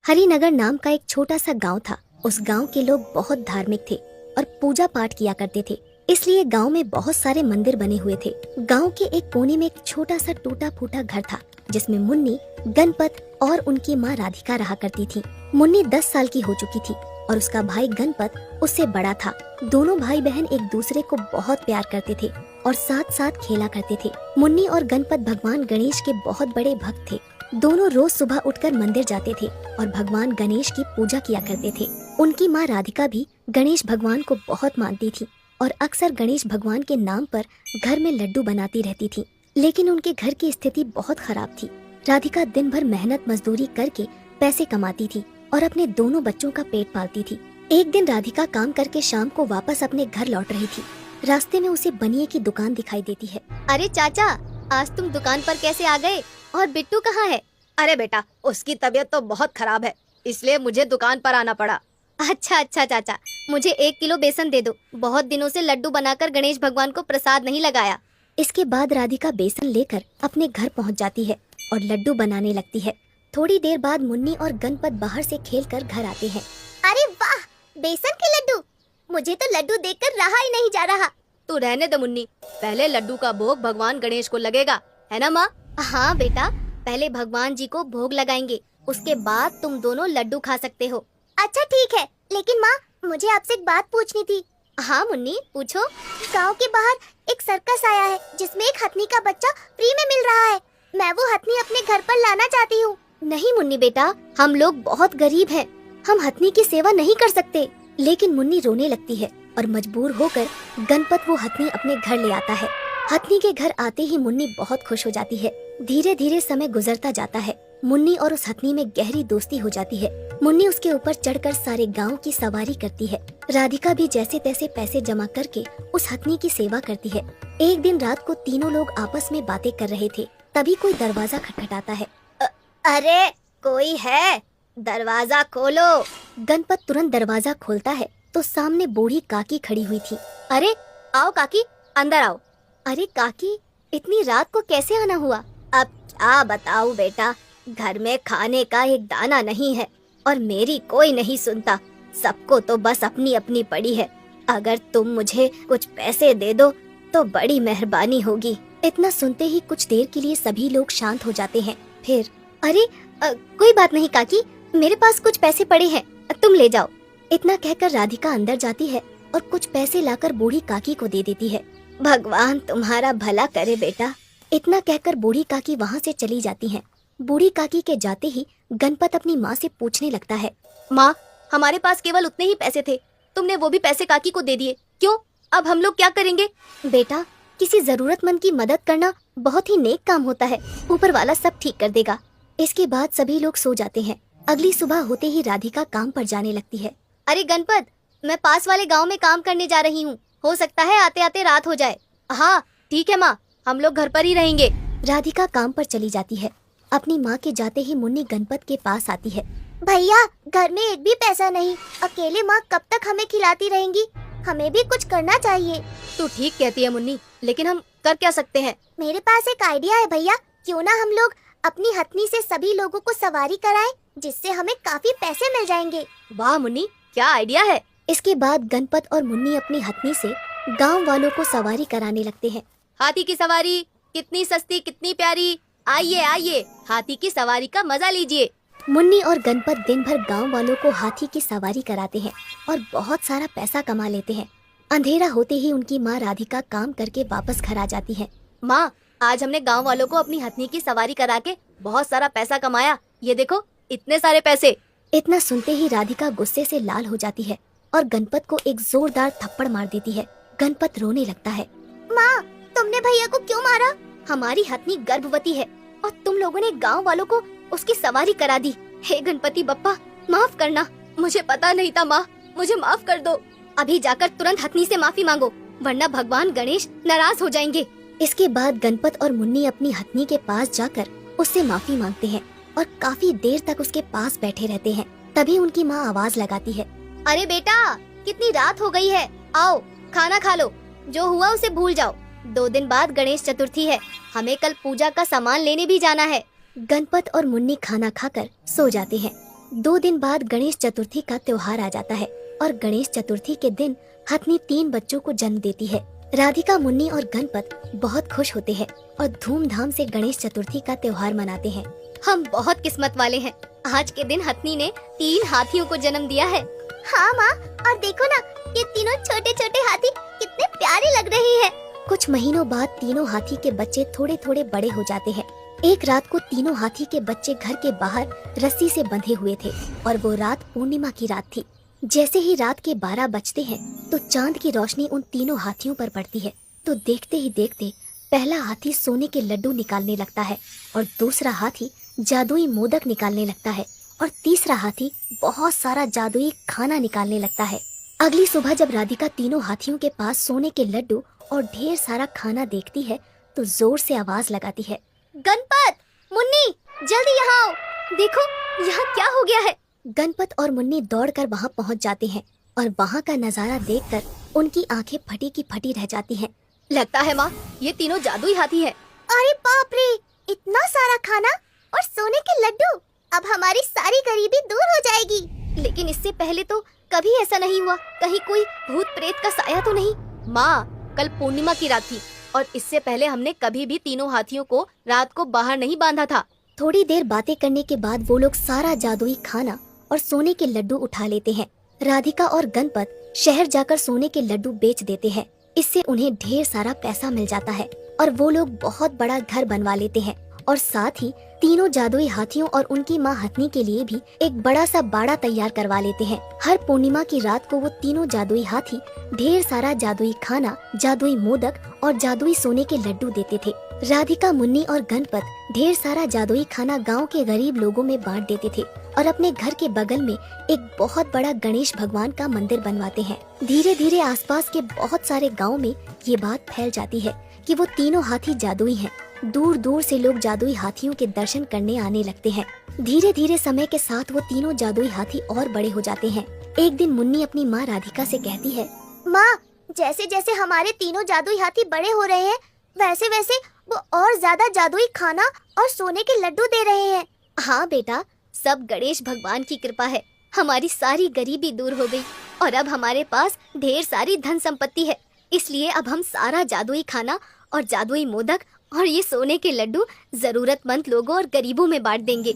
हरिनगर नाम का एक छोटा सा गांव था। उस गांव के लोग बहुत धार्मिक थे और पूजा पाठ किया करते थे। इसलिए गांव में बहुत सारे मंदिर बने हुए थे। गांव के एक कोने में एक छोटा सा टूटा फूटा घर था जिसमें मुन्नी, गणपत और उनकी माँ राधिका रहा करती थी। मुन्नी 10 साल की हो चुकी थी और उसका भाई गणपत उससे बड़ा था। दोनों भाई बहन एक दूसरे को बहुत प्यार करते थे और साथ साथ खेला करते थे। मुन्नी और गणपत भगवान गणेश के बहुत बड़े भक्त थे। दोनों रोज सुबह उठकर मंदिर जाते थे और भगवान गणेश की पूजा किया करते थे। उनकी माँ राधिका भी गणेश भगवान को बहुत मानती थी और अक्सर गणेश भगवान के नाम पर घर में लड्डू बनाती रहती थी। लेकिन उनके घर की स्थिति बहुत खराब थी। राधिका दिन भर मेहनत मजदूरी करके पैसे कमाती थी और अपने दोनों बच्चों का पेट पालती थी। एक दिन राधिका काम करके शाम को वापस अपने घर लौट रही थी। रास्ते में उसे बनिए की दुकान दिखाई देती है। अरे चाचा, आज तुम दुकान पर कैसे आ गए? और बिट्टू कहाँ है? अरे बेटा, उसकी तबीयत तो बहुत खराब है, इसलिए मुझे दुकान पर आना पड़ा। अच्छा चाचा, मुझे 1 किलो बेसन दे दो। बहुत दिनों से लड्डू बनाकर गणेश भगवान को प्रसाद नहीं लगाया। इसके बाद राधिका बेसन लेकर अपने घर पहुंच जाती है और लड्डू बनाने लगती है। थोड़ी देर बाद मुन्नी और गणपत बाहर से खेलकर घर आते हैं। अरे वाह, बेसन के लड्डू! मुझे तो लड्डू देखकर रहा ही नहीं जा रहा। तू रहने दे मुन्नी, पहले लड्डू का भोग भगवान गणेश को लगेगा, है ना माँ? हाँ बेटा, पहले भगवान जी को भोग लगाएंगे, उसके बाद तुम दोनों लड्डू खा सकते हो। अच्छा ठीक है, लेकिन माँ, मुझे आपसे एक बात पूछनी थी। हाँ मुन्नी, पूछो। गांव के बाहर एक सर्कस आया है जिसमें एक हथनी का बच्चा फ्री में मिल रहा है। मैं वो हथनी अपने घर पर लाना चाहती हूँ। नहीं मुन्नी बेटा, हम लोग बहुत गरीब हैं, हम हथनी की सेवा नहीं कर सकते। लेकिन मुन्नी रोने लगती है और मजबूर होकर गणपत वो हथनी अपने घर ले आता है। हथनी के घर आते ही मुन्नी बहुत खुश हो जाती है। धीरे धीरे समय गुजरता जाता है। मुन्नी और उस हथनी में गहरी दोस्ती हो जाती है। मुन्नी उसके ऊपर चढ़कर सारे गांव की सवारी करती है। राधिका भी जैसे तैसे पैसे जमा करके उस हथनी की सेवा करती है। एक दिन रात को तीनों लोग आपस में बातें कर रहे थे, तभी कोई दरवाजा खटखटाता है। अरे कोई है, दरवाजा खोलो। गणपत तुरंत दरवाजा खोलता है तो सामने बूढ़ी काकी खड़ी हुई थी। अरे आओ काकी, अंदर आओ। अरे काकी, इतनी रात को कैसे आना हुआ? अब क्या बताऊं बेटा, घर में खाने का एक दाना नहीं है और मेरी कोई नहीं सुनता। सबको तो बस अपनी अपनी पड़ी है। अगर तुम मुझे कुछ पैसे दे दो तो बड़ी मेहरबानी होगी। इतना सुनते ही कुछ देर के लिए सभी लोग शांत हो जाते हैं। फिर अरे कोई बात नहीं काकी, मेरे पास कुछ पैसे पड़े हैं, तुम ले जाओ। इतना कहकर राधिका अंदर जाती है और कुछ पैसे लाकर बूढ़ी काकी को दे देती है। भगवान तुम्हारा भला करे बेटा। इतना कहकर बूढ़ी काकी वहाँ से चली जाती हैं। बूढ़ी काकी के जाते ही गणपत अपनी माँ से पूछने लगता है। माँ, हमारे पास केवल उतने ही पैसे थे, तुमने वो भी पैसे काकी को दे दिए, क्यों? अब हम लोग क्या करेंगे? बेटा, किसी जरूरतमंद की मदद करना बहुत ही नेक काम होता है, ऊपर वाला सब ठीक कर देगा। इसके बाद सभी लोग सो जाते हैं। अगली सुबह होते ही राधिका काम पर जाने लगती है। अरे गणपत, मैं पास वाले गांव में काम करने जा रही हूँ, हो सकता है आते आते रात हो जाए। हाँ ठीक है माँ, हम लोग घर पर ही रहेंगे। राधिका काम पर चली जाती है। अपनी माँ के जाते ही मुन्नी गणपत के पास आती है। भैया, घर में एक भी पैसा नहीं, अकेले माँ कब तक हमें खिलाती रहेंगी? हमें भी कुछ करना चाहिए। तू ठीक कहती है मुन्नी, लेकिन हम कर क्या सकते हैं? मेरे पास एक आइडिया है भैया, क्यों ना हम लोग अपनी हथनी से सभी लोगों को सवारी कराएं, जिससे हमें काफी पैसे मिल जाएंगे। वाह मुन्नी, क्या आइडिया है। इसके बाद गणपत और मुन्नी अपनी हथनी से गांव वालों को सवारी कराने लगते हैं। हाथी की सवारी कितनी सस्ती, कितनी प्यारी, आइए आइए, हाथी की सवारी का मजा लीजिए। मुन्नी और गणपत दिन भर गांव वालों को हाथी की सवारी कराते हैं और बहुत सारा पैसा कमा लेते हैं। अंधेरा होते ही उनकी माँ राधिका काम करके वापस घर आ जाती है। माँ, आज हमने गांव वालों को अपनी हथनी की सवारी करा के बहुत सारा पैसा कमाया, ये देखो इतने सारे पैसे। इतना सुनते ही राधिका गुस्से से लाल हो जाती है और गणपत को एक जोरदार थप्पड़ मार देती है। गणपत रोने लगता है। माँ, तुमने भैया को क्यों मारा? हमारी हथनी गर्भवती है और तुम लोगों ने गांव वालों को उसकी सवारी करा दी। हे गणपति बप्पा, माफ करना, मुझे पता नहीं था माँ, मुझे माफ कर दो। अभी जाकर तुरंत हथनी से माफी मांगो, वरना भगवान गणेश नाराज हो जाएंगे। इसके बाद गणपत और मुन्नी अपनी हथनी के पास जाकर उससे माफी मांगते हैं और काफी देर तक उसके पास बैठे रहते हैं। तभी उनकी माँ आवाज लगाती है। अरे बेटा, कितनी रात हो गई है, आओ खाना खा लो, जो हुआ उसे भूल जाओ। 2 दिन बाद गणेश चतुर्थी है, हमें कल पूजा का सामान लेने भी जाना है। गणपत और मुन्नी खाना खाकर सो जाते हैं। 2 दिन बाद गणेश चतुर्थी का त्योहार आ जाता है और गणेश चतुर्थी के दिन हथनी 3 बच्चों को जन्म देती है। राधिका, मुन्नी और गणपत बहुत खुश होते हैं और धूमधाम से गणेश चतुर्थी का त्योहार मनाते हैं। हम बहुत किस्मत वाले हैं। आज के दिन हथनी ने 3 हाथियों को जन्म दिया है। हाँ माँ, और देखो ना, ये तीनों छोटे छोटे हाथी कितने प्यारे लग रहे हैं। कुछ महीनों बाद तीनों हाथी के बच्चे थोड़े थोड़े बड़े हो जाते हैं। एक रात को तीनों हाथी के बच्चे घर के बाहर रस्सी से बंधे हुए थे और वो रात पूर्णिमा की रात थी। जैसे ही रात के 12 बजते हैं तो चांद की रोशनी उन तीनों हाथियों पर पड़ती है। तो देखते ही देखते पहला हाथी सोने के लड्डू निकालने लगता है और दूसरा हाथी जादुई मोदक निकालने लगता है और तीसरा हाथी बहुत सारा जादुई खाना निकालने लगता है। अगली सुबह जब राधिका तीनों हाथियों के पास सोने के लड्डू और ढेर सारा खाना देखती है तो जोर से आवाज लगाती है, गणपत, मुन्नी, जल्दी यहाँ आओ। देखो यहाँ क्या हो गया है। गणपत और मुन्नी दौड़कर वहाँ पहुँच जाते हैं और वहाँ का नजारा देखकर उनकी आंखें फटी की फटी रह जाती हैं। लगता है माँ, ये तीनों जादुई हाथी है। अरे बाप रे, इतना सारा खाना और सोने के लड्डू। अब हमारी सारी गरीबी दूर हो जाएगी। लेकिन इससे पहले तो कभी ऐसा नहीं हुआ। कहीं कोई भूत प्रेत का साया तो नहीं? माँ, कल पूर्णिमा की रात थी और इससे पहले हमने कभी भी तीनों हाथियों को रात को बाहर नहीं बांधा था। थोड़ी देर बातें करने के बाद वो लोग सारा जादुई खाना और सोने के लड्डू उठा लेते हैं। राधिका और गणपत शहर जाकर सोने के लड्डू बेच देते हैं। इससे उन्हें ढेर सारा पैसा मिल जाता है और वो लोग बहुत बड़ा घर बनवा लेते हैं और साथ ही तीनों जादुई हाथियों और उनकी माँ हथनी के लिए भी एक बड़ा सा बाड़ा तैयार करवा लेते हैं। हर पूर्णिमा की रात को वो तीनों जादुई हाथी ढेर सारा जादुई खाना, जादुई मोदक और जादुई सोने के लड्डू देते थे। राधिका, मुन्नी और गणपत ढेर सारा जादुई खाना गांव के गरीब लोगों में बांट देते थे और अपने घर के बगल में एक बहुत बड़ा गणेश भगवान का मंदिर बनवाते हैं। धीरे धीरे आसपास के बहुत सारे गाँव में ये बात फैल जाती है कि वो तीनों हाथी जादुई हैं। दूर दूर से लोग जादुई हाथियों के दर्शन करने आने लगते हैं। धीरे धीरे समय के साथ वो तीनों जादुई हाथी और बड़े हो जाते हैं। एक दिन मुन्नी अपनी माँ राधिका से कहती है, माँ, जैसे जैसे हमारे तीनों जादुई हाथी बड़े हो रहे हैं, वैसे वैसे वो और ज्यादा जादुई खाना और सोने के लड्डू दे रहे हैं। हाँ बेटा, सब गणेश भगवान की कृपा है। हमारी सारी गरीबी दूर हो गई और अब हमारे पास ढेर सारी धन संपत्ति है। इसलिए अब हम सारा जादुई खाना और जादुई मोदक और ये सोने के लड्डू जरूरतमंद लोगों और गरीबों में बांट देंगे।